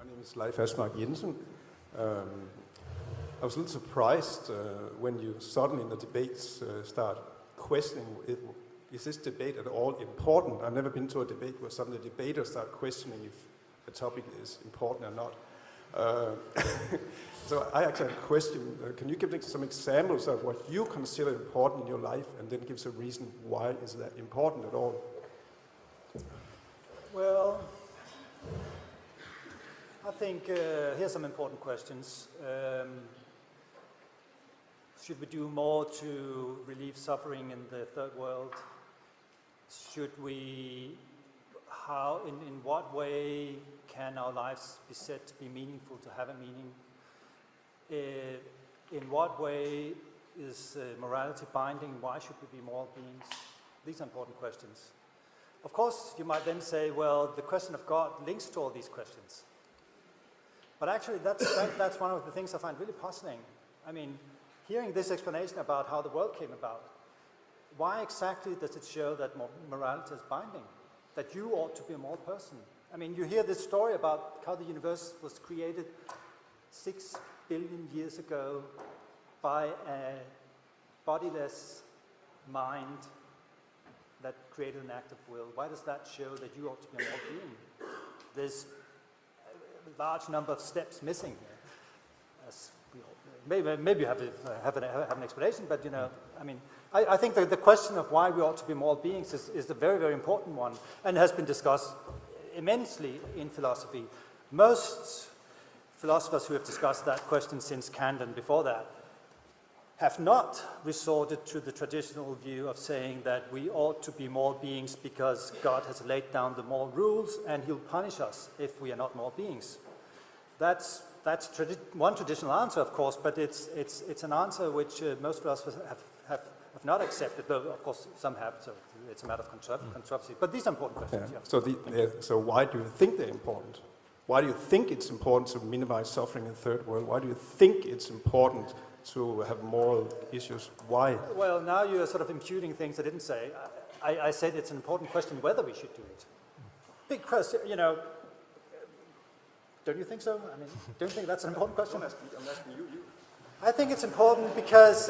name is Leif Asmark Jensen. I was a little surprised when you suddenly in the debates start questioning, is this debate at all important? I've never been to a debate where suddenly debaters start questioning if a topic is important or not. So I actually have a question. Can you give some examples of what you consider important in your life and then give us a reason why is that important at all? Well, I think here's some important questions. Should we do more to relieve suffering in the third world? Should we, in what way can our lives be said to be meaningful, to have a meaning? In what way is morality binding? Why should we be moral beings? These are important questions. Of course, you might then say, well, the question of God links to all these questions. But actually, that's one of the things I find really puzzling. I mean, hearing this explanation about how the world came about, why exactly does it show that morality is binding? That you ought to be a moral person? I mean, you hear this story about how the universe was created 6 billion years ago by a bodiless mind that created an act of will. Why does that show that you ought to be a moral being? There's a large number of steps missing here. As we all, maybe you have an explanation, but you know, I mean, I think that the question of why we ought to be moral beings is a very, very important one, and has been discussed immensely in philosophy. Most philosophers who have discussed that question since Kant and before that have not resorted to the traditional view of saying that we ought to be moral beings because God has laid down the moral rules and he'll punish us if we are not moral beings. That's one traditional answer, of course, but it's an answer which most philosophers have not accepted, though of course some have, so it's a matter of controversy. But these are important questions. Yeah. So why do you think they're important? Why do you think it's important to minimize suffering in the third world? Why do you think it's important to have moral issues? Why? Well, now you're sort of imputing things I didn't say. I said it's an important question whether we should do it. Because, you know, don't you think so? I mean, don't you think that's an important question? I'm asking you. I think it's important because,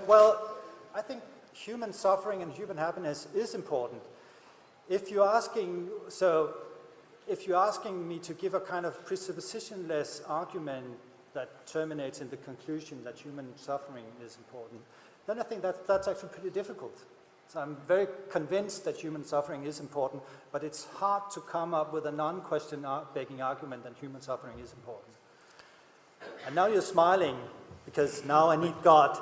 well, I think human suffering and human happiness is important. If you're asking me to give a kind of presuppositionless argument that terminates in the conclusion that human suffering is important, then I think that's actually pretty difficult. So I'm very convinced that human suffering is important, but it's hard to come up with a non-question begging argument that human suffering is important. And now you're smiling because now I need God.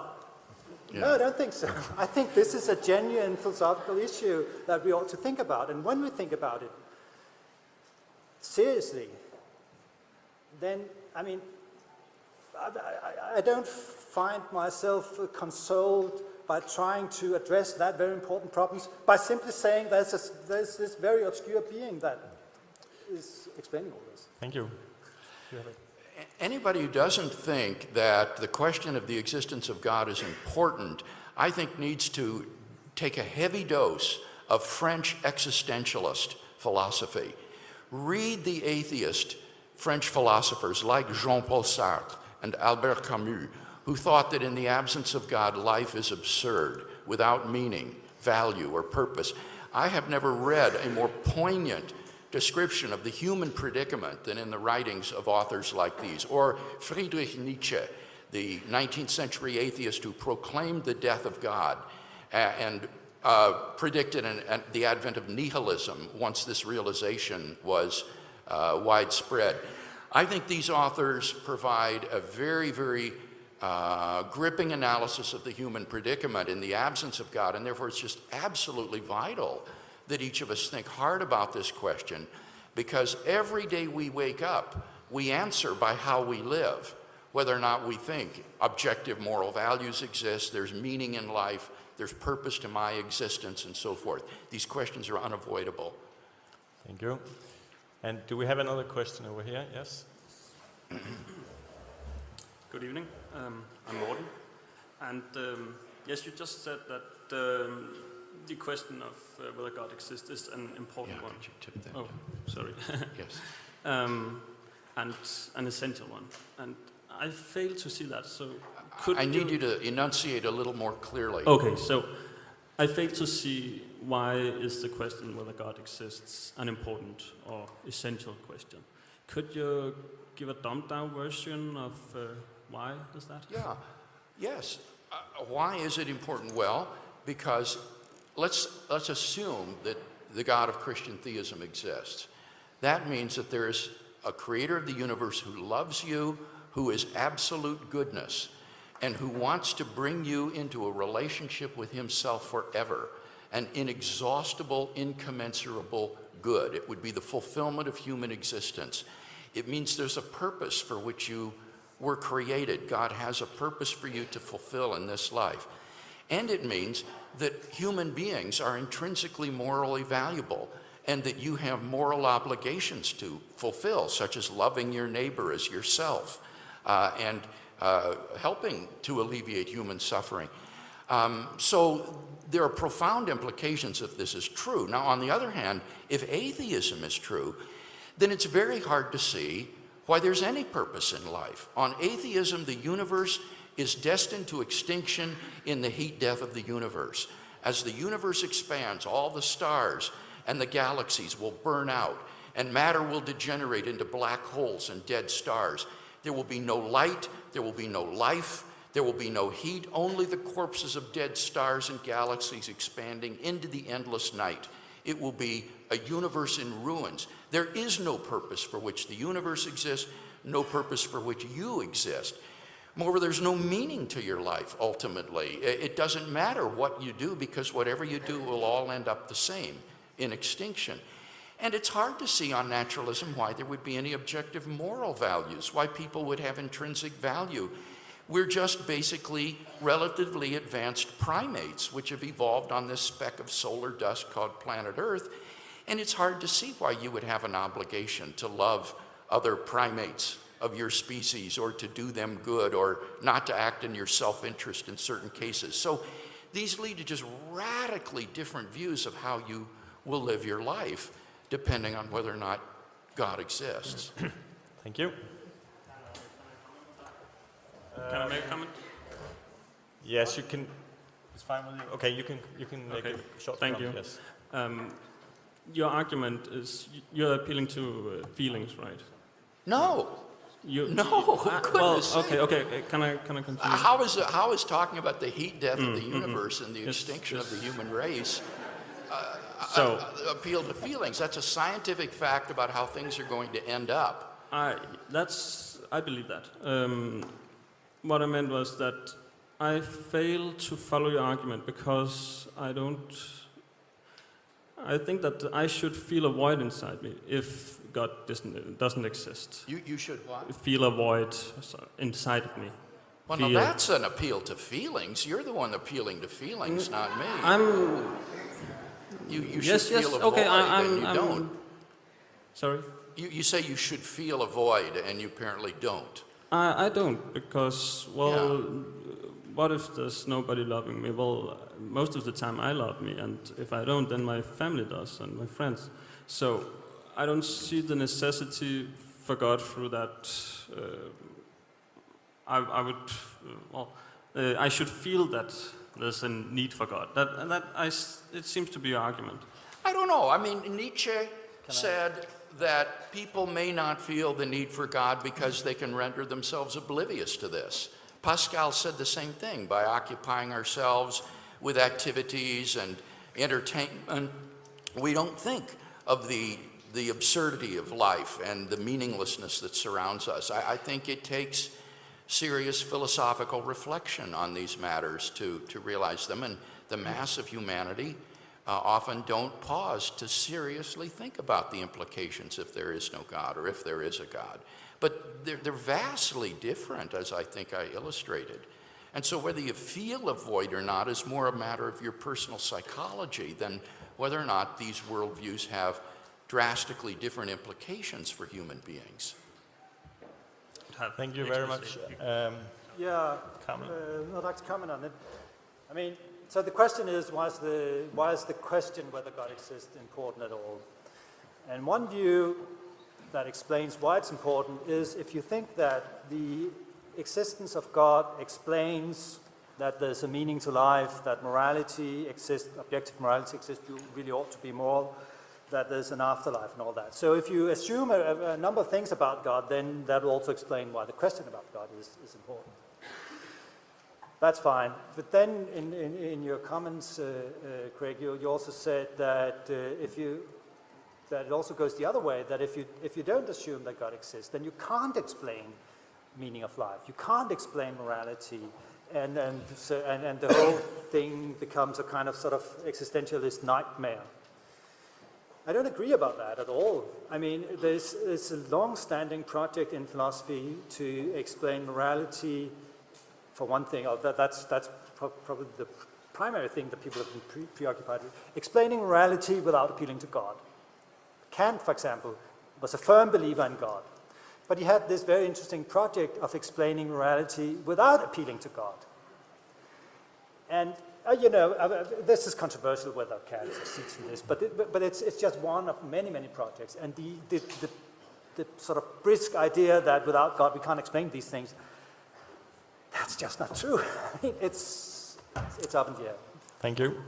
Yeah. No, I don't think so. I think this is a genuine philosophical issue that we ought to think about. And when we think about it seriously, then, I mean, I don't find myself consoled by trying to address that very important problems by simply saying there's this very obscure being that is explaining all this. Thank you. Anybody who doesn't think that the question of the existence of God is important, I think needs to take a heavy dose of French existentialist philosophy. Read the atheist French philosophers like Jean-Paul Sartre and Albert Camus, who thought that in the absence of God, life is absurd, without meaning, value, or purpose. I have never read a more poignant description of the human predicament than in the writings of authors like these. Or Friedrich Nietzsche, the 19th century atheist who proclaimed the death of God and predicted the advent of nihilism once this realization was widespread. I think these authors provide a very, very gripping analysis of the human predicament in the absence of God, and therefore it's just absolutely vital that each of us think hard about this question, because every day we wake up, we answer by how we live, whether or not we think objective moral values exist, there's meaning in life, there's purpose to my existence, and so forth. These questions are unavoidable. Thank you. And do we have another question over here? Yes? Good evening. I'm Morten. And yes, you just said that the question of whether God exists is an important one. Could you tip that? Oh, sorry. Yes. and an essential one. And I fail to see that. So could I need you to enunciate a little more clearly. Okay, so I fail to see why is the question whether God exists an important or essential question. Could you give a dumbed-down version of why is that? Yeah, yes. Why is it important? Well, because let's assume that the God of Christian theism exists. That means that there is a creator of the universe who loves you, who is absolute goodness, and who wants to bring you into a relationship with himself forever, an inexhaustible, incommensurable good. It would be the fulfillment of human existence. It means there's a purpose for which you were created. God has a purpose for you to fulfill in this life. And it means that human beings are intrinsically morally valuable and that you have moral obligations to fulfill, such as loving your neighbor as yourself and helping to alleviate human suffering. So there are profound implications if this is true. Now, on the other hand, if atheism is true, then it's very hard to see why there's any purpose in life. On atheism, the universe is destined to extinction in the heat death of the universe. As the universe expands, all the stars and the galaxies will burn out, and matter will degenerate into black holes and dead stars. There will be no light, there will be no life, there will be no heat, only the corpses of dead stars and galaxies expanding into the endless night. It will be a universe in ruins. There is no purpose for which the universe exists, no purpose for which you exist. Moreover, there's no meaning to your life, ultimately. It doesn't matter what you do, because whatever you do will all end up the same, in extinction. And it's hard to see on naturalism why there would be any objective moral values, why people would have intrinsic value. We're just basically relatively advanced primates, which have evolved on this speck of solar dust called planet Earth. And it's hard to see why you would have an obligation to love other primates of your species, or to do them good, or not to act in your self-interest in certain cases. So these lead to just radically different views of how you will live your life, depending on whether or not God exists. Thank you. Can I make a comment? Yes, you can. It's fine with you. Okay, you can make Okay. a short Thank comment. you. Yes. Your argument is you're appealing to feelings, right? No, no, goodness well, sake. okay. Can I continue? How is talking about the heat death of the universe and the Yes, extinction yes. of the human race So appeal to feelings? That's a scientific fact about how things are going to end up. I believe that. What I meant was that I fail to follow your argument because I think that I should feel a void inside me if God doesn't exist. You should what? Feel a void inside of me. Well, now that's an appeal to feelings. You're the one appealing to feelings, not me. You should feel a void, and you don't. Sorry? You say you should feel a void, and you apparently don't. I don't, because, what if there's nobody loving me? Well, most of the time I love me, and if I don't, then my family does, and my friends. So I don't see the necessity for God through that. I should feel that there's a need for God. It seems to be an argument. I don't know. I mean, Nietzsche said that people may not feel the need for God because they can render themselves oblivious to this. Pascal said the same thing. By occupying ourselves with activities and entertainment, we don't think of the absurdity of life and the meaninglessness that surrounds us. I think it takes serious philosophical reflection on these matters to realize them, and the mass of humanity often don't pause to seriously think about the implications if there is no God, or if there is a God. But they're vastly different, as I think I illustrated. And so whether you feel a void or not is more a matter of your personal psychology than whether or not these worldviews have drastically different implications for human beings. Thank you very much. Comment. I'd like to comment on it. I mean, so the question is, why is the question whether God exists important at all? And one view that explains why it's important is if you think that the existence of God explains that there's a meaning to life, that morality exists, objective morality exists, you really ought to be moral, that there's an afterlife and all that. So if you assume a number of things about God, then that will also explain why the question about God is important. That's fine. But then in your comments, Craig, you also said that that it also goes the other way, that if you don't assume that God exists, then you can't explain meaning of life. You can't explain morality, and the whole thing becomes a kind of sort of existentialist nightmare. I don't agree about that at all. I mean, it's a long-standing project in philosophy to explain morality. For one thing, that's probably the primary thing that people have been preoccupied with. Explaining morality without appealing to God. Kant, for example, was a firm believer in God. But he had this very interesting project of explaining morality without appealing to God. And, this is controversial whether Kant succeeds in this, but it's just one of many, many projects. And the sort of brisk idea that without God we can't explain these things, that's just not true. I mean, it's up in the air. Thank you.